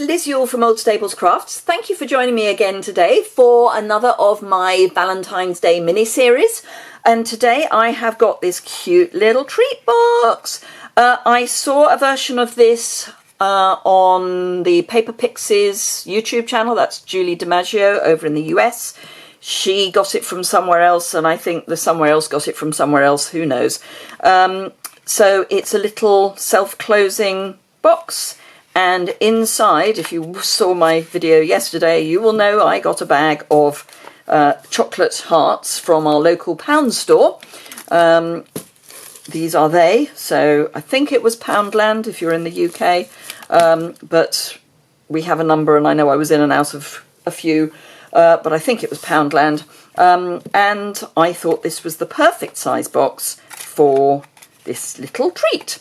Liz Yuille from Old Stables Crafts. Thank you for joining me again today for another of my Valentine's Day mini-series. And today I have got this cute little treat box. I saw a version of this on the Paper Pixies YouTube channel. That's Julie DiMaggio over in the US. She got it from somewhere else, and I think the somewhere else got it from somewhere else, who knows. So it's a little self-closing box, and inside, if you saw my video yesterday, you will know I got a bag of chocolate hearts from our local pound store. These are they, so I think it was Poundland if you're in the UK, but we have a number, and I know I was in and out of a few, but I think it was Poundland, and I thought this was the perfect size box for this little treat.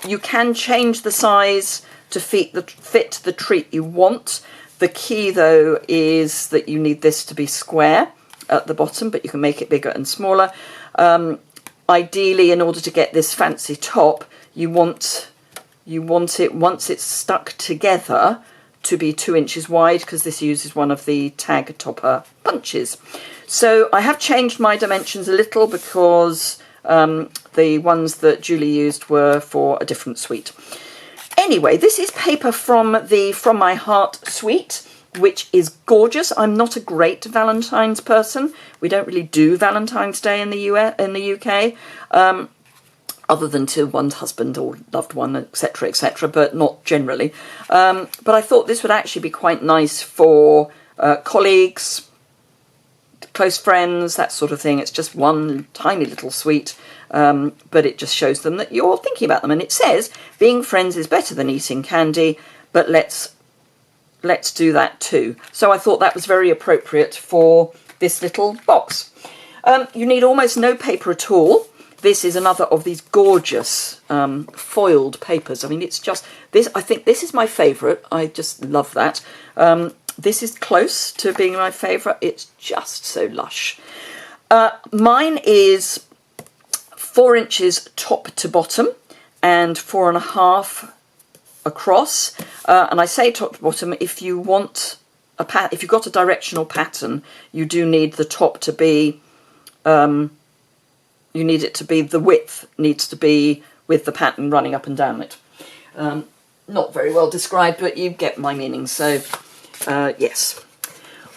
You can change the size to fit the treat you want. The key though is that you need this to be square at the bottom, but you can make it bigger and smaller. Ideally, in order to get this fancy top, you want it, once it's stuck together, to be 2 inches wide, because this uses one of the tag topper punches. So I have changed my dimensions a little because the ones that Julie used were for a different suite. Anyway, this is paper from the From My Heart suite, which is gorgeous. I'm not a great Valentine's person. We don't really do Valentine's Day in the UK, other than to one's husband or loved one, etc., etc., but not generally. But I thought this would actually be quite nice for colleagues, close friends, that sort of thing. It's just one tiny little suite, but it just shows them that you're thinking about them. And it says, being friends is better than eating candy, but let's do that too. So I thought that was very appropriate for this little box. You need almost no paper at all. This is another of these gorgeous foiled papers. I mean, it's just this. I think this is my favourite. I just love that. This is close to being my favourite. It's just so lush. Mine is 4 inches top to bottom and 4.5 across. And I say top to bottom, if you want if you've got a directional pattern, you do need the top to be, you need it to be, the width needs to be with the pattern running up and down it. Not very well described, but you get my meaning. So yes.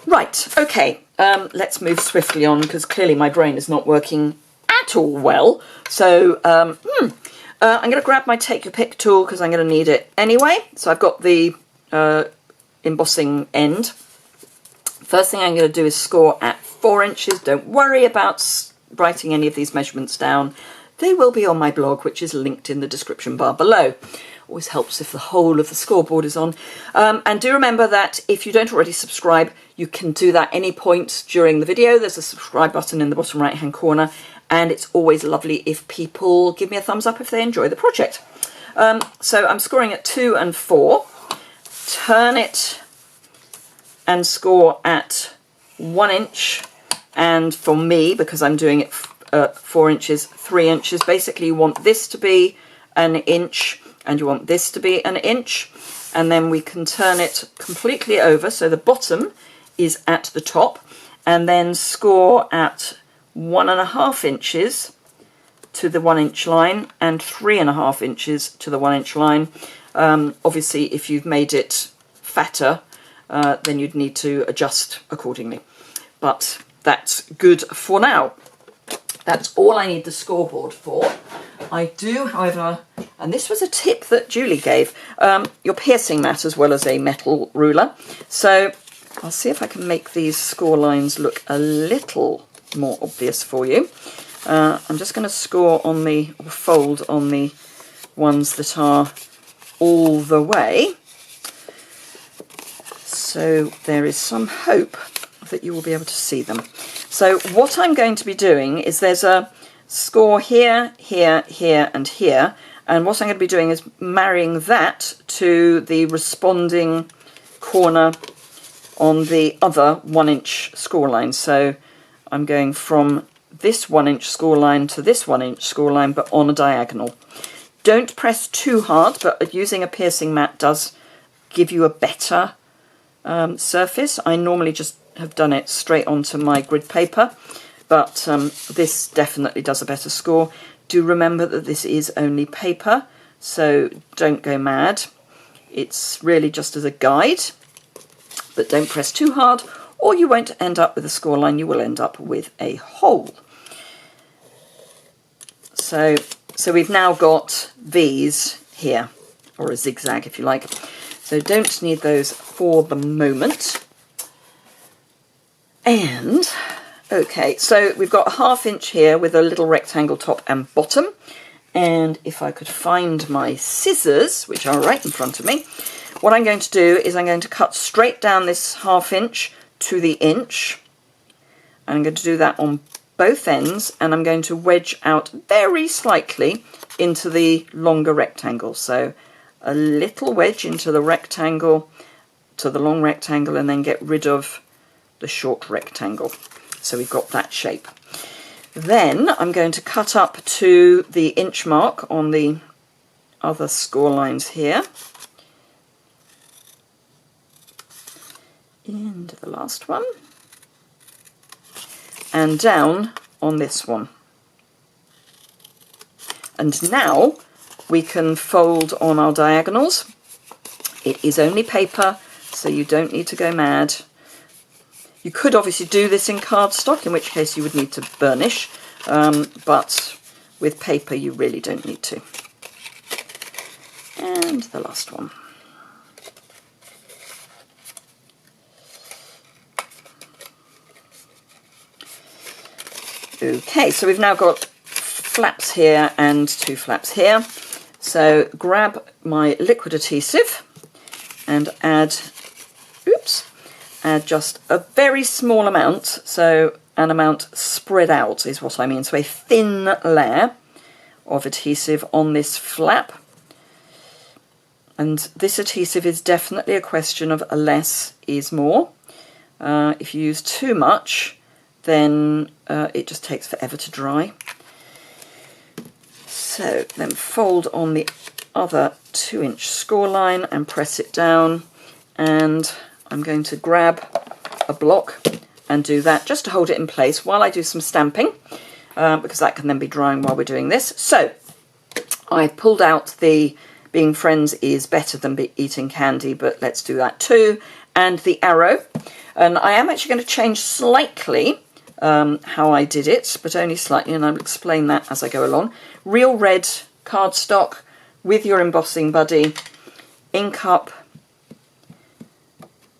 Right, okay, let's move swiftly on, because clearly my brain is not working at all well. So I'm going to grab my Take Your Pick tool, because I'm going to need it anyway. So I've got the embossing end. First thing I'm going to do is score at 4 inches. Don't worry about writing any of these measurements down. They will be on my blog, which is linked in the description bar below. Always helps if the whole of the scoreboard is on. And do remember that if you don't already subscribe, you can do that any point during the video. There's a subscribe button in the bottom right hand corner, and it's always lovely if people give me a thumbs up if they enjoy the project. So I'm scoring at 2 and 4. Turn it and score at 1 inch, and for me, because I'm doing it 4 inches, 3 inches. Basically you want this to be an inch, and you want this to be an inch, and then we can turn it completely over so the bottom is at the top, and then score at 1.5 inches to the 1 inch line and 3.5 inches to the 1 inch line. Obviously if you've made it fatter, then you'd need to adjust accordingly, but that's good for now. That's all I need the scoreboard for. I do, however, and this was a tip that Julie gave, you're piercing that as well as a metal ruler. So I'll see if I can make these score lines look a little more obvious for you. I'm just going to score on the, or fold on the ones that are all the way. So there is some hope that you will be able to see them. So what I'm going to be doing is there's a score here, here, here, and here. And what I'm going to be doing is marrying that to the responding corner on the other 1 inch score line. So I'm going from this 1 inch score line to this 1 inch score line, but on a diagonal. Don't press too hard, but using a piercing mat does give you a better surface. I normally just have done it straight onto my grid paper, but this definitely does a better score. Do remember that this is only paper, so don't go mad. It's really just as a guide, but don't press too hard or you won't end up with a scoreline, you will end up with a hole. So we've now got V's here, or a zigzag if you like. So don't need those for the moment. And, okay, so we've got a 1/2 inch here with a little rectangle top and bottom. And if I could find my scissors, which are right in front of me, what I'm going to do is I'm going to cut straight down this 1/2 inch to the inch. I'm going to do that on both ends, and I'm going to wedge out very slightly into the longer rectangle. So a little wedge into the rectangle, to the long rectangle, and then get rid of the short rectangle. So we've got that shape. Then I'm going to cut up to the inch mark on the other score lines here. Into the last one. And down on this one. And now we can fold on our diagonals. It is only paper, so you don't need to go mad. You could obviously do this in cardstock, in which case you would need to burnish, but with paper you really don't need to. And the last one. Okay, so we've now got flaps here and 2 flaps here. So grab my liquid adhesive and add just a very small amount, so an amount spread out is what I mean. So a thin layer of adhesive on this flap. And this adhesive is definitely a question of less is more. If you use too much, then it just takes forever to dry. So then fold on the other 2-inch score line and press it down, and I'm going to grab a block and do that just to hold it in place while I do some stamping, because that can then be drying while we're doing this. So I pulled out the being friends is better than eating candy, but let's do that too, and the arrow. And I am actually going to change slightly how I did it, but only slightly, and I'll explain that as I go along. Real red cardstock with your embossing buddy, ink up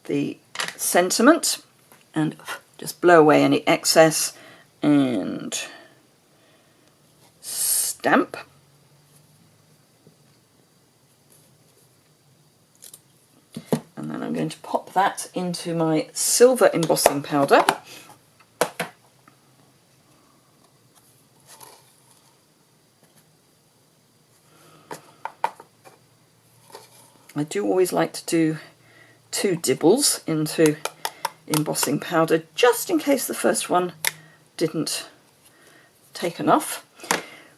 the sentiment and just blow away any excess and stamp. And then I'm going to pop that into my silver embossing powder. I do always like to do 2 dibbles into embossing powder, just in case the first one didn't take enough.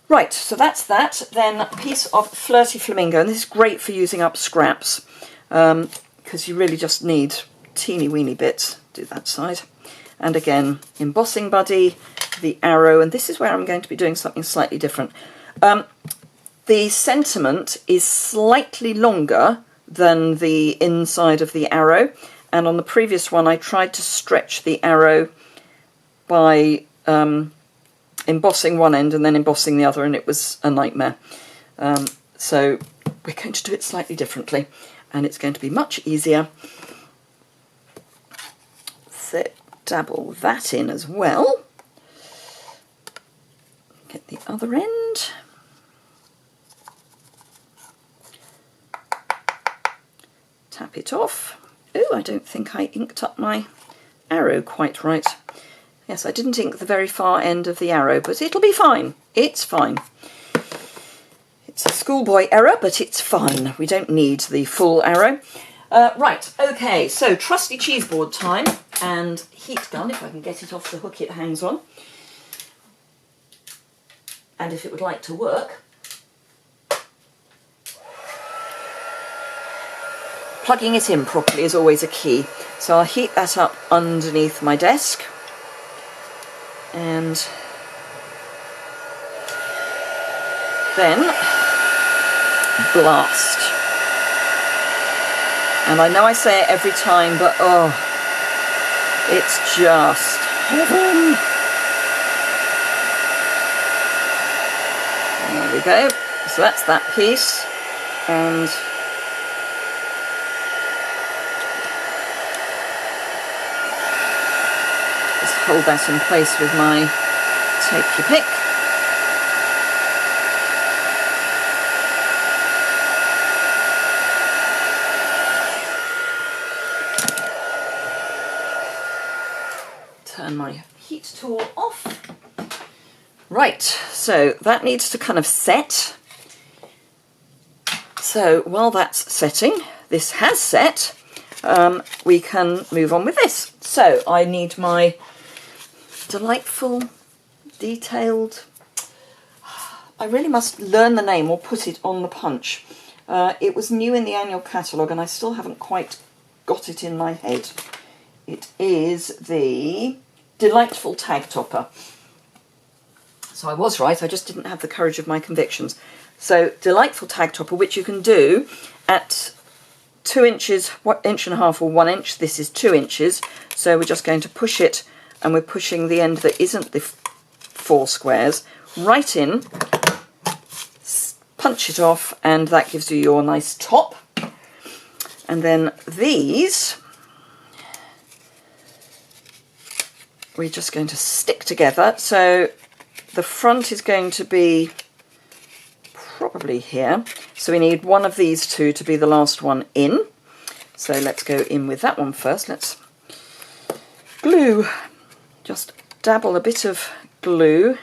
Right, so that's that. Then a piece of Flirty Flamingo, and this is great for using up scraps, because you really just need teeny weeny bits. Do that side. And again, embossing buddy, the arrow, and this is where I'm going to be doing something slightly different. The sentiment is slightly longer than the inside of the arrow, and on the previous one I tried to stretch the arrow by embossing one end and then embossing the other, and it was a nightmare. So we're going to do it slightly differently, and it's going to be much easier. So dabble that in as well. Get the other end. Tap it off. Oh, I don't think I inked up my arrow quite right. Yes, I didn't ink the very far end of the arrow, but it'll be fine. It's fine. It's a schoolboy error, but it's fine. We don't need the full arrow. Right, okay, so trusty cheese board time, and heat gun, if I can get it off the hook it hangs on. And if it would like to work. plugging it in properly is always a key. So I'll heat that up underneath my desk, and then blast. And I know I say it every time, but oh, it's just heaven. There we go. So that's that piece, and just hold that in place with my take your pick. Turn my heat tool off. Right, so that needs to kind of set. So while that's setting, this has set, we can move on with this. So I need my delightful, detailed, I really must learn the name or put it on the punch. It was new in the annual catalogue and I still haven't quite got it in my head. It is the Delightful Tag Topper. So I was right, I just didn't have the courage of my convictions. So Delightful Tag Topper, which you can do at 2 inches, 1.5 inches or 1 inch. This is 2 inches. So we're just going to push it, and we're pushing the end that isn't the 4 squares right in, punch it off, and that gives you your nice top. And then these, we're just going to stick together. So the front is going to be probably here. So we need one of these two to be the last one in. So let's go in with that one first. Let's glue. Just dabble a bit of glue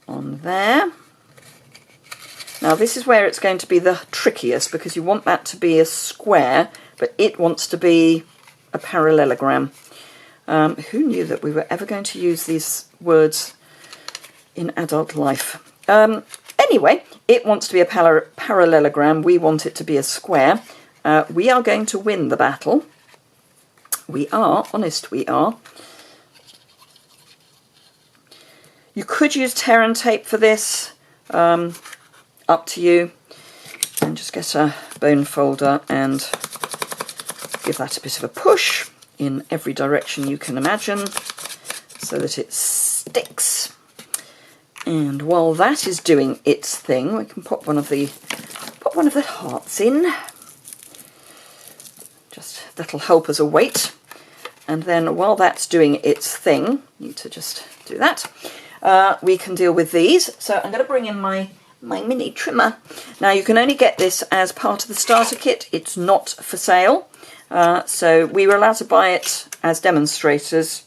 on there. Now this is where it's going to be the trickiest, because you want that to be a square, but it wants to be a parallelogram. Who knew that we were ever going to use these words in adult life? Anyway, it wants to be a parallelogram. We want it to be a square. We are going to win the battle. We are, honest we are. You could use tear and tape for this, up to you. And just get a bone folder and give that a bit of a push in every direction you can imagine so that it sticks. And while that is doing its thing, we can pop one of the hearts in. Just that'll help as a weight. And then while that's doing its thing, need to just do that. We can deal with these. So I'm going to bring in my mini trimmer. Now you can only get this as part of the starter kit. It's not for sale. So we were allowed to buy it as demonstrators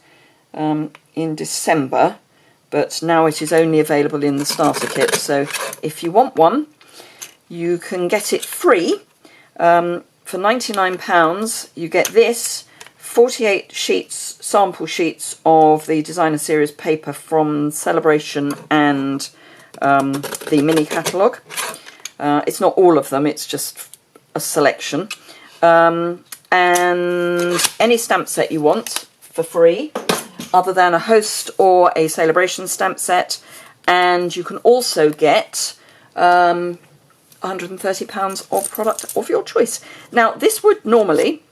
in December, but now it is only available in the starter kit. So if you want one, you can get it free. For £99 you get this, 48 sheets, sample sheets of the designer series paper from Celebration and the mini catalogue. It's not all of them, it's just a selection. And any stamp set you want for free, other than a host or a Celebration stamp set. And you can also get £130 of product of your choice. Now this would normally,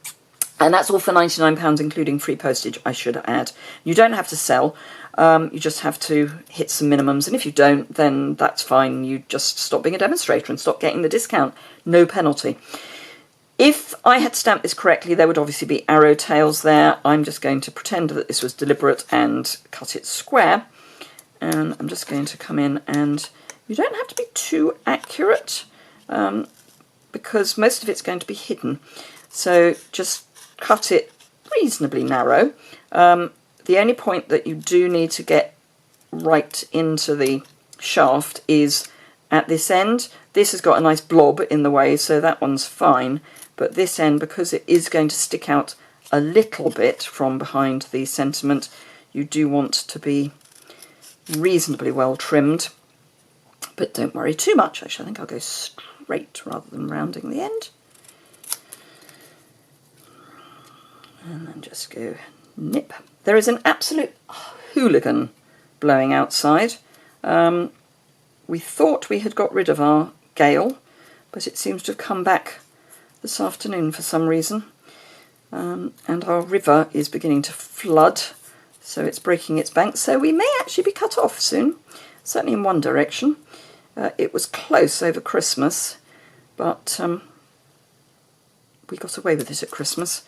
and that's all for £99 including free postage, I should add. You don't have to sell, you just have to hit some minimums, and if you don't, then that's fine. You just stop being a demonstrator and stop getting the discount. No penalty. If I had stamped this correctly, there would obviously be arrow tails there. I'm just going to pretend that this was deliberate and cut it square. And I'm just going to come in, and you don't have to be too accurate because most of it's going to be hidden. So just cut it reasonably narrow. The only point that you do need to get right into the shaft is at this end. This has got a nice blob in the way, so that one's fine. But this end, because it is going to stick out a little bit from behind the sentiment, you do want to be reasonably well trimmed. But don't worry too much. Actually, I think I'll go straight straight rather than rounding the end. And then just go nip. There is an absolute hooligan blowing outside. We thought we had got rid of our gale, but it seems to have come back this afternoon for some reason. And our river is beginning to flood, so it's breaking its banks. So we may actually be cut off soon, certainly in one direction. It was close over Christmas, but we got away with it at Christmas.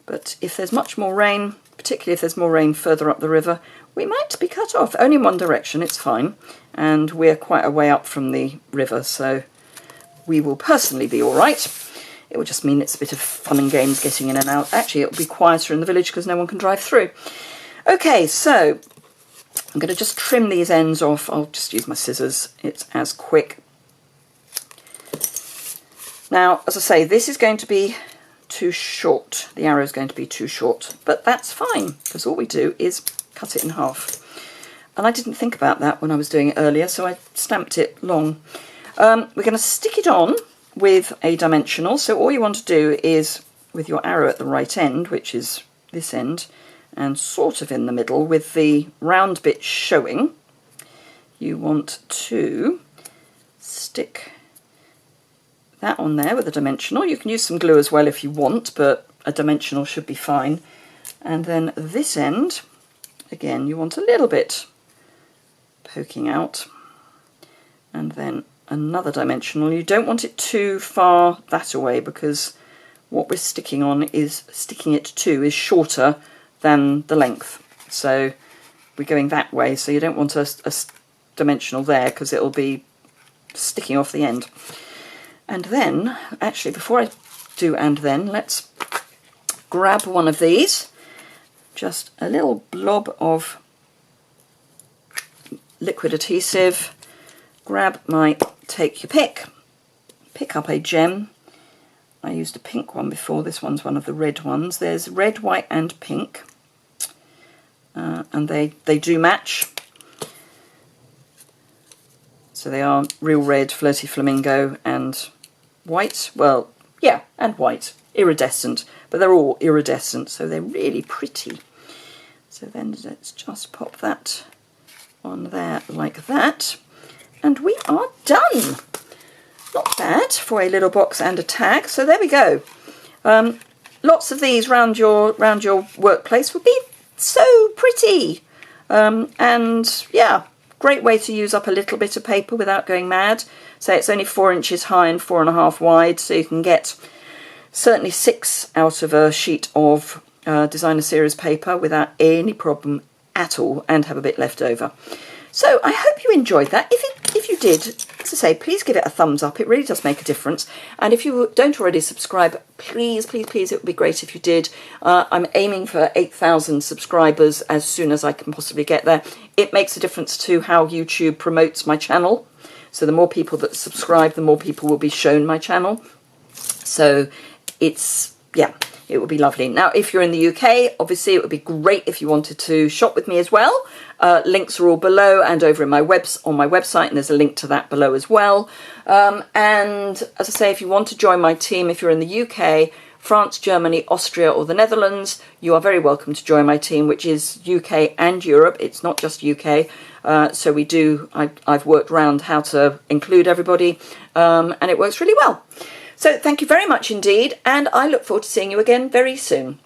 But if there's much more rain, particularly if there's more rain further up the river, we might be cut off. Only in one direction, it's fine. And we're quite a way up from the river, so we will personally be all right. It will just mean it's a bit of fun and games getting in and out. Actually, it'll be quieter in the village because no one can drive through. Okay, so I'm going to just trim these ends off. I'll just use my scissors. It's as quick. Now, as I say, this is going to be too short. The arrow is going to be too short, but that's fine because all we do is cut it in half. And I didn't think about that when I was doing it earlier, so I stamped it long. We're going to stick it on with a dimensional. So all you want to do is, with your arrow at the right end, which is this end, and sort of in the middle with the round bit showing, you want to stick that on there with a dimensional. You can use some glue as well if you want, but a dimensional should be fine. And then this end, again, you want a little bit poking out, and then another dimensional. You don't want it too far that away because what we're sticking it to is shorter than the length. So we're going that way, so you don't want a dimensional there because it'll be sticking off the end. And then, actually, before I do and then, let's grab one of these, just a little blob of liquid adhesive, grab my take your pick up a gem. I used a pink one before, this one's one of the red ones. There's red, white and pink, and they do match. So they are real red, flirty flamingo and white. Well, yeah, and white, iridescent, but they're all iridescent, so they're really pretty. So then let's just pop that on there like that. And we are done. Not bad for a little box and a tag. So there we go. Lots of these round your workplace would be so pretty. And yeah, great way to use up a little bit of paper without going mad. So it's only 4 inches high and 4.5 wide, so you can get certainly 6 out of a sheet of designer series paper without any problem at all, and have a bit left over. So I hope you enjoyed that. If you did, as I say, please give it a thumbs up. It really does make a difference. And if you don't already subscribe, please, please, please, it would be great if you did. I'm aiming for 8,000 subscribers as soon as I can possibly get there. It makes a difference to how YouTube promotes my channel. So the more people that subscribe, the more people will be shown my channel. So it's, yeah, it would be lovely. Now, if you're in the UK, obviously it would be great if you wanted to shop with me as well. Links are all below and over in on my website, and there's a link to that below as well. And as I say, if you want to join my team, if you're in the UK, France, Germany, Austria or the Netherlands, you are very welcome to join my team, which is UK and Europe. It's not just UK. So I've worked around how to include everybody, and it works really well. So thank you very much indeed, and I look forward to seeing you again very soon.